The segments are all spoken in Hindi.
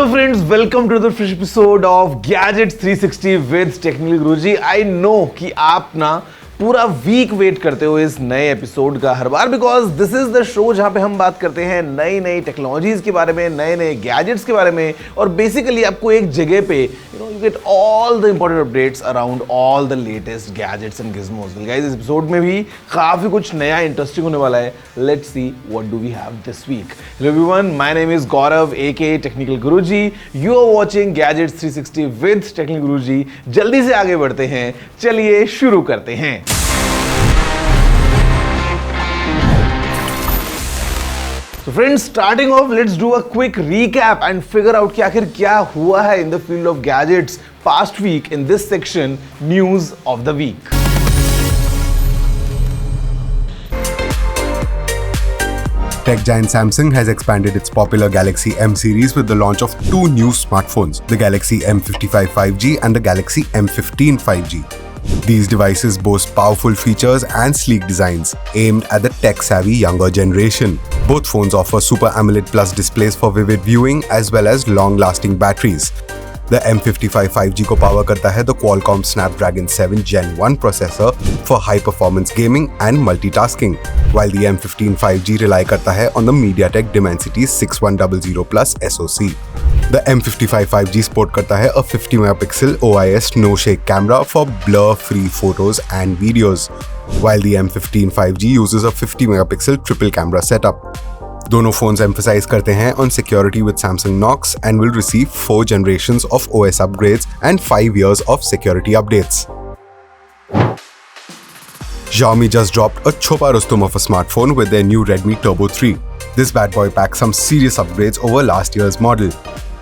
Hello friends, welcome to the fresh episode of Gadgets 360 with Technical Guruji. I know कि आप ना पूरा वीक वेट करते हो इस नए एपिसोड का हर बार, because this is the show जहां पे हम बात करते हैं नई नई टेक्नोलॉजीज के बारे में, नए नए गैजेट्स के बारे में, और बेसिकली आपको एक जगह पे you get all the important updates around all the latest gadgets and gizmos. Guys, इस एपिसोड में भी काफी कुछ नया इंटरेस्टिंग होने वाला है। Let's see what do we have this week. Hello everyone, my name is Gaurav aka technical Guruji. You are watching gadgets 360 with technical Guruji. जल्दी से आगे बढ़ते हैं, चलिए शुरू करते हैं। So friends, starting off, let's do a quick recap and figure out कि आखिर क्या हुआ है in the field of gadgets past week in this section, news of the week. Tech giant Samsung has expanded its popular Galaxy M series with the launch of two new smartphones, the Galaxy M55 5G and the Galaxy M15 5G. These devices boast powerful features and sleek designs aimed at the tech-savvy younger generation. Both phones offer Super AMOLED Plus displays for vivid viewing as well as long-lasting batteries. The M55 5G को पावर करता है the Qualcomm Snapdragon 7 Gen 1 processor for high-performance gaming and multitasking, while the M15 5G rely करता है on the MediaTek Dimensity 6100 Plus SoC. The M55 5G sport करता है a 50 megapixel OIS no-shake camera for blur-free photos and videos, while the M15 5G uses a 50 megapixel triple camera setup. दोनों phones emphasize करते हैं on security with Samsung Knox and will receive 4 generations of OS upgrades and 5 years of security updates. Xiaomi just dropped a chopa rustum of a smartphone with their new Redmi Turbo 3. This bad boy packs some serious upgrades over last year's model.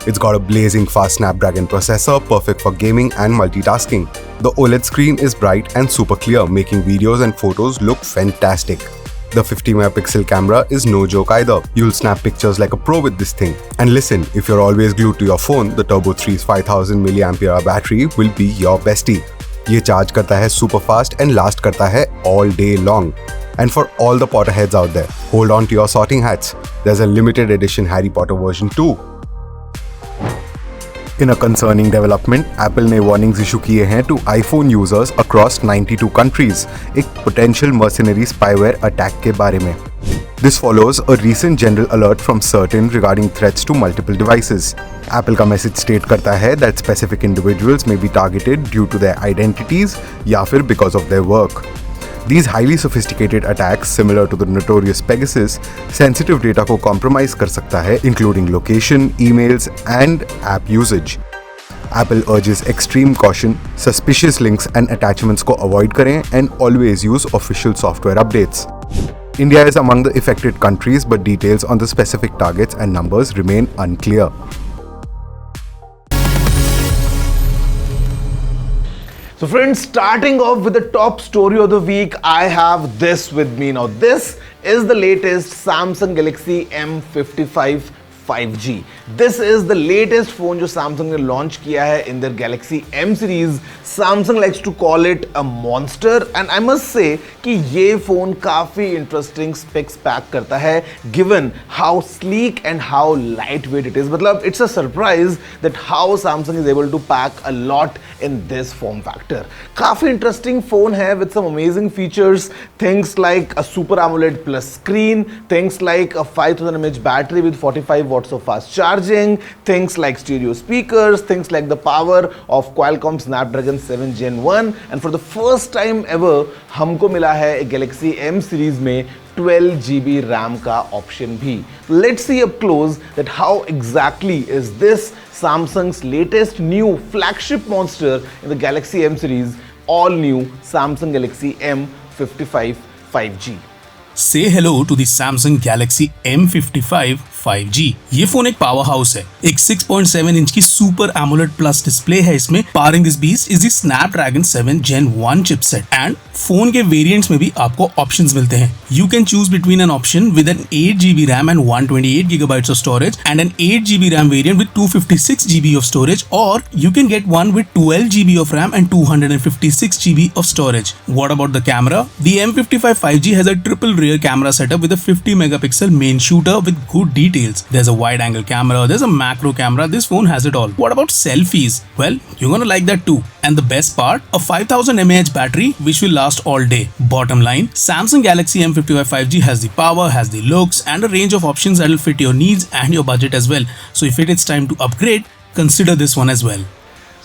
It's got a blazing fast Snapdragon processor, perfect for gaming and multitasking. The OLED screen is bright and super clear, making videos and photos look fantastic. The 50 megapixel camera is no joke either. You'll snap pictures like a pro with this thing. And listen, if you're always glued to your phone, the Turbo 3's 5000 mAh battery will be your bestie. ये चार्ज करता है super fast and last करता है all day long. And for all the Potterheads out there, hold on to your sorting hats. There's a limited edition Harry Potter version too. In a concerning development, Apple ने warnings issue किए हैं to iPhone users across 92 countries, एक potential mercenary spyware attack के बारे में. This follows a recent general alert from Certain regarding threats to multiple devices. Apple का message state करता है that specific individuals may be targeted due to their identities या फिर because of their work. These highly sophisticated attacks, similar to the notorious Pegasus, sensitive data को compromise कर सकता है, including location, emails, and app usage. Apple urges extreme caution, suspicious links and attachments को avoid करें, and always use official software updates. India is among the affected countries, but details on the specific targets and numbers remain unclear. So friends, starting off with the top story of the week, I have this with me. Now this is the latest Samsung Galaxy M55 5G. This is the latest phone जो Samsung ने launch किया है in their Galaxy M series. Samsung likes to call it a monster, and I must say कि ये phone काफी interesting specs pack करता है, given how sleek and how lightweight it is. मतलब it's a surprise that how Samsung is able to pack a lot in this form factor. काफी interesting phone है with some amazing features, things like a Super AMOLED Plus screen, things like a 5000 mAh battery with 45 watts of fast charging, things like stereo speakers, things like the power of Qualcomm Snapdragon 7 Gen 1, and for the first time ever हमको मिला है Galaxy M series में 12GB RAM का option भी. Let's see up close that how exactly is this Samsung's latest new flagship monster in the Galaxy M series, all new Samsung Galaxy M55 5G. Say hello to the Samsung Galaxy M55 5G। ये फोन एक पावर हाउस है, एक 6.7 इंच की सुपर AMOLED प्लस डिस्प्ले है इसमें। Powering this beast is the Snapdragon 7 Gen 1 chipset, and phone के वेरिएंट्स में भी आपको ऑप्शंस मिलते हैं। You can choose between an option with an 8GB RAM and 128GB of storage and an 8GB RAM variant with 256GB of storage, or you can get one with 12GB of RAM and 256GB of storage. What about the camera? The M55 5G has a triple rear camera setup with a 50 megapixel main shooter with good detail details. There's a wide angle camera, there's a macro camera, this phone has it all. What about selfies? Well, you're gonna like that too. And the best part, a 5000 mAh battery which will last all day. Bottom line, Samsung Galaxy M55 5G has the power, has the looks and a range of options that will fit your needs and your budget as well. So if it is time to upgrade, consider this one as well.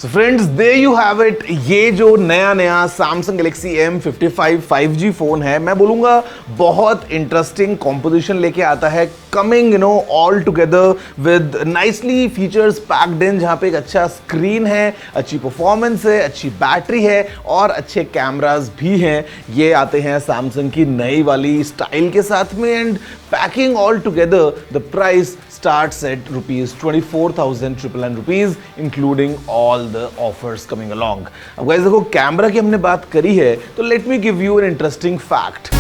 So friends, there you have it. ये जो नया Samsung Galaxy M55 5G phone है, मैं बोलूँगा बहुत इंटरेस्टिंग कॉम्पोजिशन लेके आता है, coming all together with nicely features packed in, जहाँ पे एक अच्छा स्क्रीन है, अच्छी परफॉर्मेंस है, अच्छी बैटरी है और अच्छे कैमरास भी हैं. ये आते हैं सैमसंग की नई वाली स्टाइल के साथ में, and packing all together the price starts at rupees 24,999 rupees, including all the offers coming along. अब guys देखो, कैमरा की हमने बात करी है, तो let me give you an interesting fact.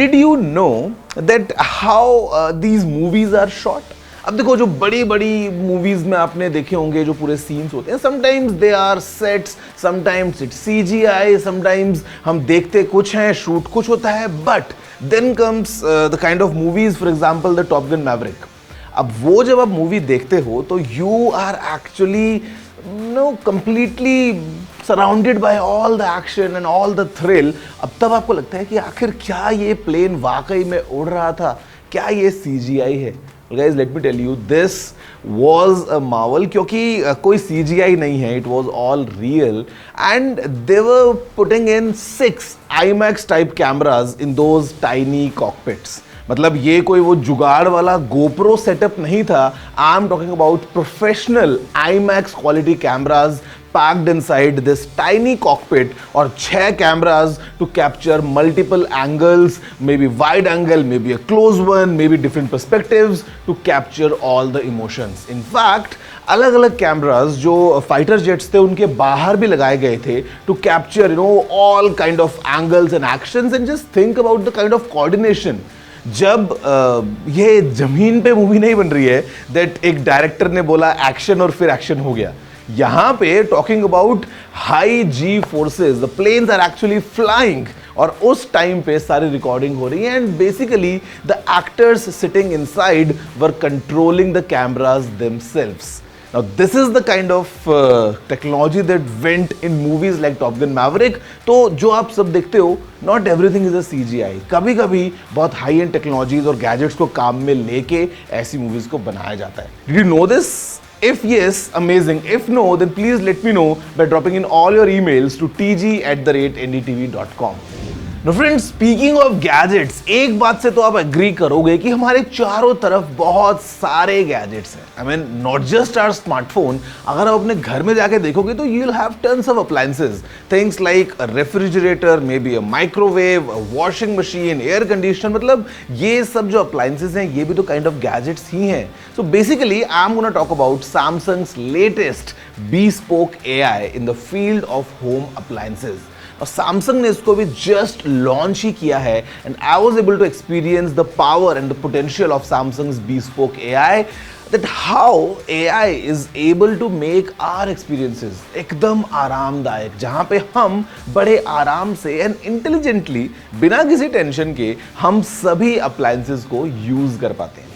Did you know that how these movies are shot? अब देखो, जो बड़ी बड़ी मूवीज में आपने देखे होंगे जो पूरे सीन्स होते हैं, sometimes they are sets, sometimes it's CGI, sometimes हम देखते कुछ हैं, शूट कुछ होता है, but then comes the kind of movies, for example the top gun maverick. अब वो जब आप मूवी देखते हो तो you are actually completely surrounded by all the action and all the thrill. अब तब आपको लगता है कि आखिर क्या ये प्लेन वाकई में उड़ रहा था, क्या ये CGI है? Guys, let me tell you, this was a marvel, क्योंकि कोई CGI नहीं है, it was all real, and they were putting in 6 IMAX type cameras in those tiny cockpits. मतलब ये कोई वो जुगाड़ वाला GoPro सेटअप नहीं था. I am talking about professional IMAX quality cameras packed inside this tiny cockpit, और 6 cameras to capture multiple angles, maybe wide angle, maybe a close one, maybe different perspectives to capture all the emotions. In fact, अलग अलग कैमराज जो फाइटर जेट्स थे उनके बाहर भी लगाए गए थे to capture all kind of angles and actions. And just think about the kind of coordination. जब ये जमीन पे मूवी नहीं बन रही है that एक डायरेक्टर ने बोला एक्शन और फिर एक्शन हो गया. यहाँ पे talking about high G forces, the planes are actually flying, और उस टाइम पे सारी रिकॉर्डिंग हो रही है, and basically the actors sitting inside were controlling the cameras themselves. Now this is the kind of technology that went in movies like Top Gun Maverick. तो जो आप सब देखते हो, not everything is a CGI. कभी कभी बहुत हाई एंड टेक्नोलॉजीज और गैजेट्स को काम में लेके ऐसी मूवीज को बनाया जाता है. Did you know this? If yes, amazing. If no, then please let me know by dropping in all your emails to tg@ndtv.com. Now friends, speaking of gadgets, एक बात से तो आप एग्री करोगे कि हमारे चारों तरफ बहुत सारे गैजेट्स हैं. I mean, not just our smartphone. अगर आप अपने घर में जाके देखोगे तो you'll have tons of appliances. Things like a refrigerator, maybe a microwave, a washing machine, air conditioner. मतलब ये सब जो appliances हैं, ये भी तो kind of gadgets ही हैं. So basically, I'm gonna talk about Samsung's latest bespoke AI in the field of home appliances. और सैमसंग ने इसको भी जस्ट लॉन्च ही किया है, and I was able to experience the power and the potential of Samsung's bespoke AI, that how AI is able to make our experiences एकदम आरामदायक, जहां पे हम बड़े आराम से एंड इंटेलिजेंटली बिना किसी टेंशन के हम सभी अप्लायंसेस को यूज कर पाते हैं.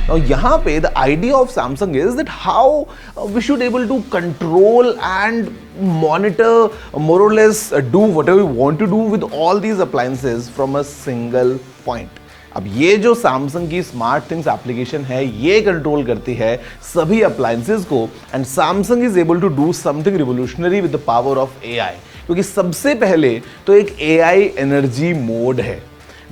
Now यहाँ पे the idea of Samsung is that how we should able to control and monitor, more or less do whatever we want to do with all these appliances from a single point. अब ये जो Samsung की स्मार्ट थिंग्स एप्लीकेशन है, ये कंट्रोल करती है सभी अप्लायंसेस को, and Samsung is able to do something revolutionary with the power of AI. क्योंकि सबसे पहले तो एक AI एनर्जी मोड है,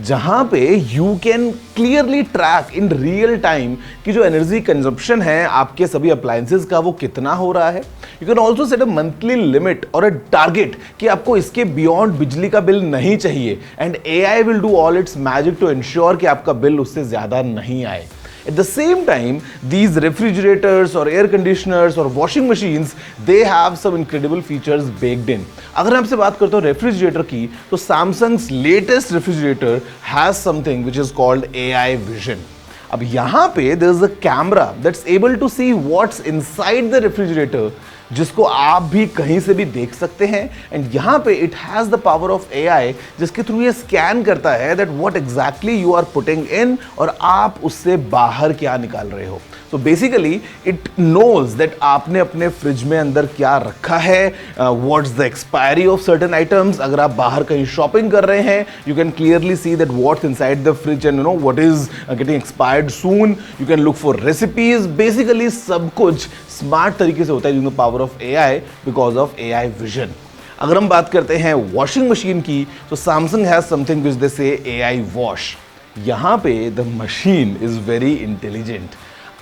जहां पे you can clearly track in real time कि जो एनर्जी कंजप्शन है आपके सभी अप्लायंसेस का वो कितना हो रहा है. You can also set a monthly limit और अ टारगेट कि आपको इसके बियॉन्ड बिजली का बिल नहीं चाहिए, and AI will do all its magic to ensure कि आपका बिल उससे ज्यादा नहीं आए. At the same time, these refrigerators or air conditioners or washing machines, they have some incredible features baked in. अगर मैं आपसे बात करता हूँ रेफ्रिजरेटर की, तो Samsung's latest refrigerator has something which is called AI Vision. अब यहाँ पे there is a camera that's able to see what's inside the refrigerator, जिसको आप भी कहीं से भी देख सकते हैं. एंड यहाँ पे it has the power of AI, जिसके थ्रू ये स्कैन करता है that what exactly you are putting in और आप उससे बाहर क्या निकाल रहे हो. So basically it knows that आपने अपने फ्रिज में अंदर क्या रखा है, what's the expiry of certain items. अगर आप बाहर कहीं शॉपिंग कर रहे हैं, you can clearly see that what's inside the fridge and you know what is getting expired soon. You can look for recipes. Basically सब कुछ स्मार्ट तरीके से होता है using the power of AI because of AI vision. अगर हम बात करते हैं वॉशिंग मशीन की, तो Samsung has something which they say AI wash. यहां पे the machine is very intelligent.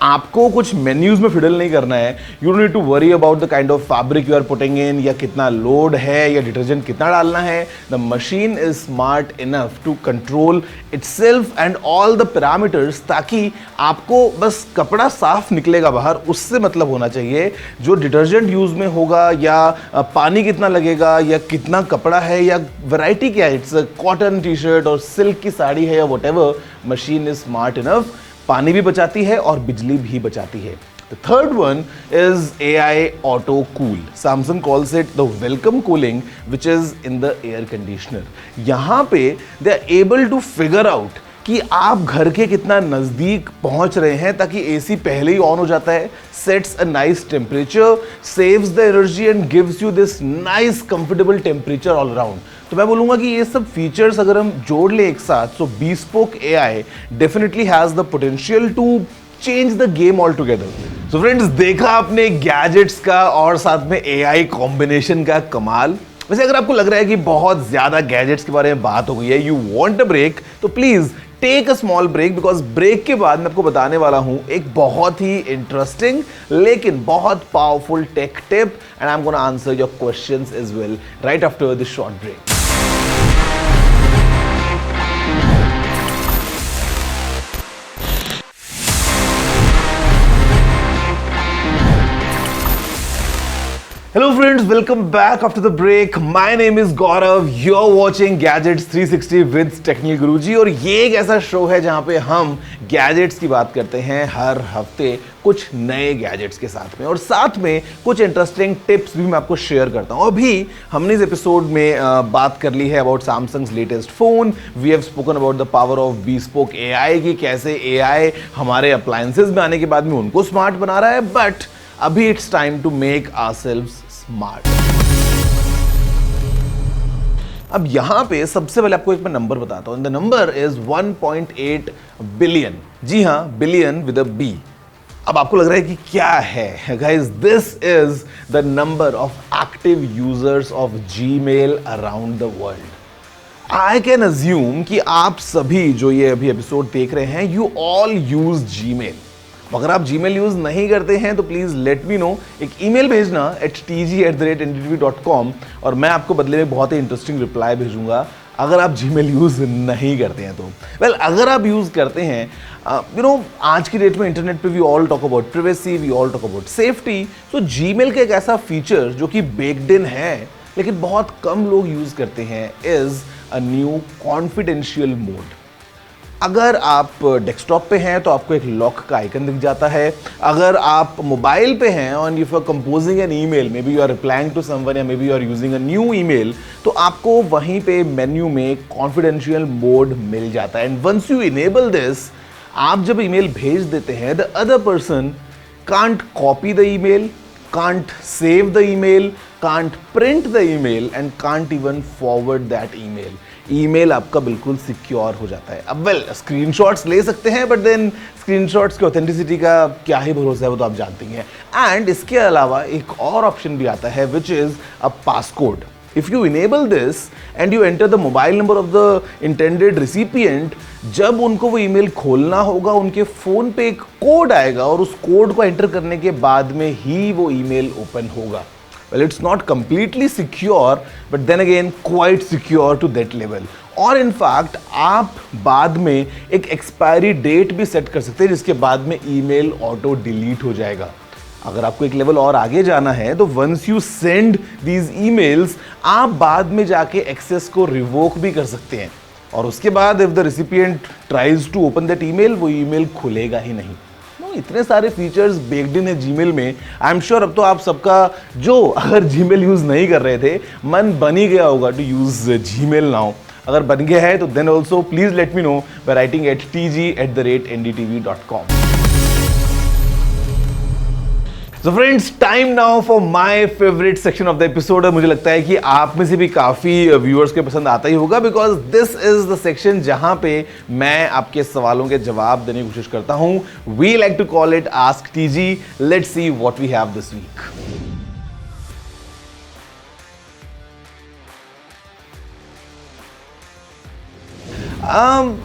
आपको कुछ मेन्यूज में फिडल नहीं करना है. You don't need to worry about the kind of fabric you are putting in, या कितना लोड है, या डिटर्जेंट कितना डालना है. The machine is smart enough to control itself and all the parameters, ताकि आपको बस कपड़ा साफ निकलेगा बाहर, उससे मतलब होना चाहिए. जो डिटर्जेंट यूज में होगा, या पानी कितना लगेगा, या कितना कपड़ा है, या वैरायटी क्या है, इट्स कॉटन टी शर्ट और सिल्क की साड़ी है, या what ever, machine is smart enough. पानी भी बचाती है और बिजली भी बचाती है. The third one is AI Auto Cool. Samsung calls it the welcome cooling, which is in the air conditioner. यहाँ पे they are able to figure out कि आप घर के कितना नज़दीक पहुंच रहे हैं, ताकि AC पहले ही ऑन हो जाता है, sets a nice temperature, saves the energy and gives you this nice comfortable temperature all around. तो मैं बोलूँगा कि ये सब फीचर्स अगर हम जोड़ लें एक साथ, so bespoke AI definitely has the potential to change the game all together. So friends, देखा आपने गैजेट्स का और साथ में AI कॉम्बिनेशन का कमाल. वैसे अगर आपको लग रहा है कि बहुत ज़्यादा गैजेट्स के बारे में बात हो गई है, यू वॉन्ट अ ब्रेक, तो please take a small break, because break के बाद मैं आपको बताने वाला हूं एक बहुत ही इंटरेस्टिंग लेकिन बहुत powerful tech tip, and I am gonna answer your questions as well right after this short break. Hello friends, welcome back after the break. My name is Gaurav. You're watching Gadgets 360 with Technical Guruji, और ये एक ऐसा शो है जहाँ पे हम गैजेट्स की बात करते हैं हर हफ्ते कुछ नए गैजेट्स के साथ में, और साथ में कुछ इंटरेस्टिंग टिप्स भी मैं आपको शेयर करता हूँ. अभी हमने इस एपिसोड में बात कर ली है about Samsung's latest phone. We have spoken about the power of bespoke AI की कैसे AI हमारे अप्लायंसेज में आने के बाद में उनको स्मार्ट बना रहा है. बट अभी it's time to make ourselves smart. अब यहां पे सबसे पहले आपको एक मैं नंबर बताता हूं. The number is 1.8 billion. जी हां, बिलियन विद अ बी. अब आपको लग रहा है कि क्या है guys, this is the number of active users of Gmail around the world. I can assume कि आप सभी जो ये अभी एपिसोड देख रहे हैं, यू ऑल यूज जीमेल. अगर आप जीमेल यूज नहीं करते हैं तो प्लीज लेट मी नो. एक ईमेल भेजना tg@ndtv.com, और मैं आपको बदले में बहुत ही इंटरेस्टिंग रिप्लाई भेजूंगा अगर आप जीमेल यूज नहीं करते हैं तो. वेल, अगर आप यूज करते हैं, यू नो, आज की डेट में इंटरनेट पे we all talk about privacy, we all talk about safety. तो जीमेल का एक ऐसा फीचर जो कि बेक्ड इन है लेकिन बहुत कम लोग यूज करते हैं, is a new confidential mode. अगर आप डेस्कटॉप पे हैं तो आपको एक लॉक का आइकन दिख जाता है. अगर आप मोबाइल पे हैं और if you are composing an email, maybe you are replying to someone, या maybe you are using a new email, तो आपको वहीं पे मेन्यू में कॉन्फिडेंशियल मोड मिल जाता है. And once you enable this, आप जब ईमेल भेज देते हैं, the other person can't copy the email, can't save the email, can't print the email and can't even forward that email. Email आपका बिल्कुल सिक्योर हो जाता है. अब वेल, स्क्रीनशॉट्स ले सकते हैं, बट देन स्क्रीनशॉट्स की ऑथेंटिसिटी का क्या ही भरोसा है, वो तो आप जानते हैं. एंड इसके अलावा एक और ऑप्शन भी आता है which is a passcode. If you enable this and you enter the mobile number of the intended recipient, जब उनको वो ईमेल खोलना होगा, उनके फोन पे एक कोड आएगा और उस कोड को एंटर करने के बाद में ही वो ईमेल ओपन होगा. Well it's not completely secure but then again quite secure to that level. और इनफैक्ट आप बाद में एक एक्सपायरी डेट भी सेट कर सकते हैं जिसके बाद में ईमेल ऑटो डिलीट हो जाएगा। अगर आपको एक लेवल और आगे जाना है तो once you send these emails आप बाद में जाके एक्सेस को रिवोक भी कर सकते हैं और उसके बाद if the recipient tries to open that email वो ईमेल खुलेगा ही नहीं। इतने सारे फीचर्स बेक्ड इन है जीमेल में। आई एम श्योर अब तो आप सबका जो अगर जीमेल यूज नहीं कर रहे थे मन बन ही गया होगा टू यूज जीमेल नाउ। अगर बन गया है तो then also please let me know by writing at tg@ndtv.com। So friends, time now for my favorite section of the episode। मुझे लगता है कि आप में से भी काफ़ी व्यूअर्स के पसंद आता ही होगा because this is the section जहां पे मैं आपके सवालों के जवाब देने की कोशिश करता हूं। We like to call it ask TG. Let's see what we have this week.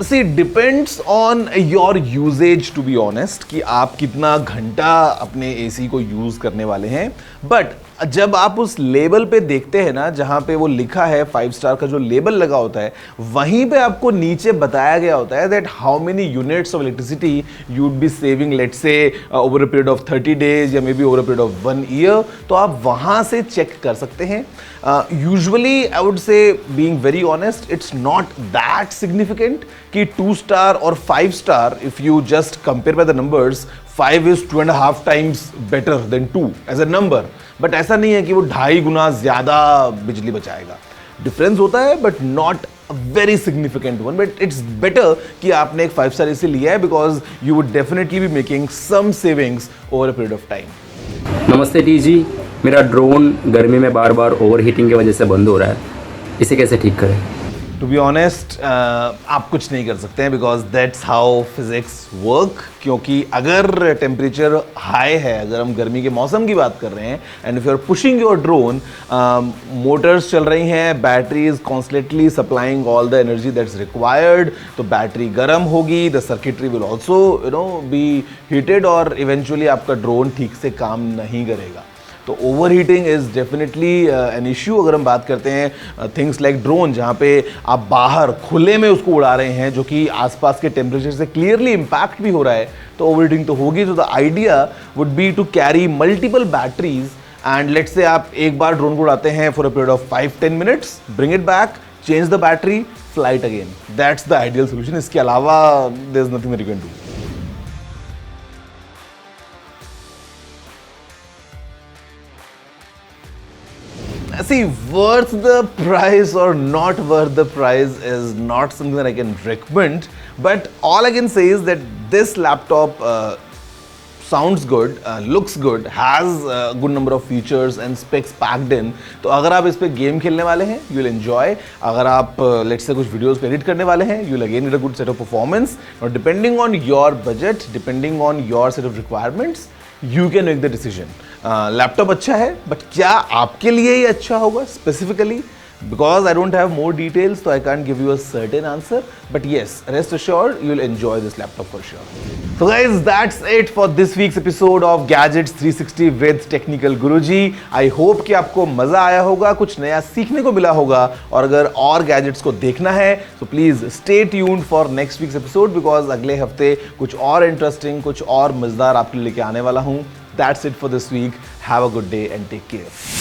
See, it depends on your usage to be honest कि आप कितना घंटा अपने AC को यूज करने वाले हैं। बट जब आप उस लेबल पे देखते हैं ना जहां पे वो लिखा है 5 स्टार का जो लेबल लगा होता है वहीं पे आपको नीचे बताया गया होता है that how many units of electricity you would be saving let's say over a period of 30 days या maybe over a period of 1 year. तो आप वहां से चेक कर सकते हैं। Usually I would say being very honest it's not that significant कि 2 स्टार और 5 star if you just compare by the numbers 5 is 2.5 times better than 2 as a number। But ऐसा नहीं है कि वो 2.5 गुना ज्यादा बिजली बचाएगा। डिफरेंस होता है but not a very significant one. But it's better कि आपने एक 5 स्टार एसी लिया है because you would definitely be making some savings over a period of time. नमस्ते टीजी, मेरा ड्रोन गर्मी में बार बार ओवर हीटिंग की वजह से बंद हो रहा है, इसे कैसे ठीक करें? टू बी ऑनेस्ट आप कुछ नहीं कर सकते हैं because that's how physics work. क्योंकि अगर टेम्परेचर हाई है, अगर हम गर्मी के मौसम की बात कर रहे हैं and if you are pushing your drone, motors चल रही हैं, battery is constantly supplying all the energy that's required, तो बैटरी गर्म होगी, the circuitry will also be heated और इवेंचुअली आपका ड्रोन ठीक से काम नहीं करेगा। तो over heating is definitely an issue. अगर हम बात करते हैं थिंग्स लाइक ड्रोन जहाँ पे आप बाहर खुले में उसको उड़ा रहे हैं जो कि आसपास के टेम्परेचर से क्लियरली इम्पैक्ट भी हो रहा है तो ओवर हीटिंग तो होगी। तो the idea would be to carry multiple batteries and let's say आप एक बार ड्रोन को उड़ाते हैं for a period of 5-10 minutes, bring it back, change the battery, flight again. That's the ideal solution. इसके अलावा there is nothing that you can do. See, worth the price or not worth the price is not something that I can recommend, but all I can say is that this laptop sounds good, looks good, has a good number of features and specs packed in। तो अगर आप इस पे गेम खेलने वाले हैं you will enjoy। अगर आप let's say कुछ वीडियोस पे एडिट करने वाले हैं you will again get a good set of performance। Now depending on your budget, depending on your set of requirements, you can make the decision। Laptop अच्छा है बट क्या आपके लिए ही अच्छा होगा specifically? Because I don't have more details, so I can't give you a certain answer. But yes, rest assured, you'll enjoy this laptop for sure. So guys, that's it for this week's episode of Gadgets 360 with Technical Guruji। I hope कि आपको मजा आया होगा, कुछ नया सीखने को मिला होगा। और अगर और गैजेट्स को देखना है तो please stay tuned for next week's episode because अगले हफ्ते कुछ और इंटरेस्टिंग, कुछ और मजेदार आपके लिए लेके आने वाला हूँ। That's it for this week. Have a good day and take care.